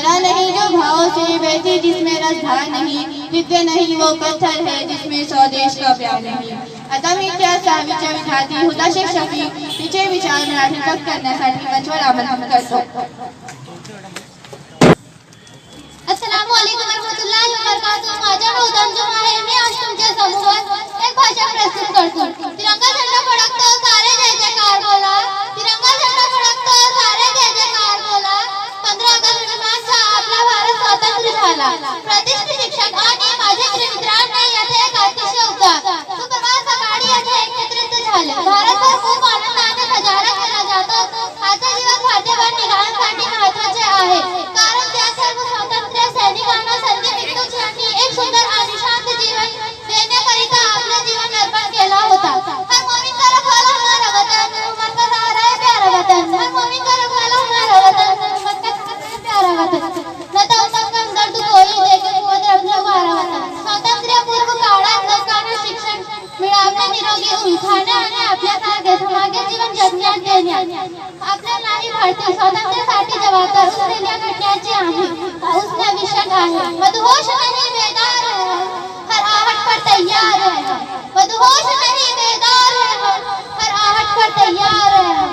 भला नहीं जो भाव से बहती जिसमें रस धार नहीं, विद्या नहीं वो पत्थर है जिसमें स्वदेश का प्यार नहीं। आता मी त्या सहावीच्या विद्यार्थी हुदाशेख शफीक तिचे विचार मराठी व्यक्त करण्यासाठी मंचवर आमंत्रित करतो। अस्सलामु अलैकुम वरहमतुल्लाहि वबरकातुहू। माझा नाव तंजुम आहे। मी आज तुमच्या समोर एक भाषण प्रस्तुत करतो। तिरंगा झेंडा फडकतो सारे जय जयकार बोला, तिरंगा झेंडा फडकतो सारे जय जयकार बोला। 15 ऑगस्ट रोजी आपला भारत स्वतंत्र झाला। प्रतिष्ठित शिक्षक आणि माझे मित्रांनी येथे एक अतिशय सुप्रभात सकाळी येथे एकत्रित झाले। भारतभर खूप आनंदाने साजरा केला जातो। आजचे दिवस भारतीय निघाण्यासाठी महत्त्वाचे आहे, कारण त्या सर्व स्वातंत्र्य सैनिकांना संधी मित्तूक यांनी एक सुंदर आणि शांत जीवन देण्याकरिता आपले जीवन अर्पण केला होता। हर मोमिन का रखवाला हमारा वतन, उम्मत का सहारा है प्यारा वतन। हर मोमिन का रखवाला हमारा वतन, उम्मत का सहारा है प्यारा वतन। न तो संगम दर्द कोई देखे कुवत रखने वाला वतन। स्वातंत्र्य पूर्व काळात लोकांना शिक्षण मिळवणे, निरोगी ऊन खाणे आणि आपल्यासारखे समागे जीवन जगण्यात देण्यात आपल्यालाही भारतीय स्वातंत्र्यासाठी जबाबदार असलेल्या घटनाची आहे। उसका विषय आहे मदहोश नहीं बेदार है, हर आहट पर तैयार है। मदहोश नहीं बेदार है, हर आहट पर तैयार है।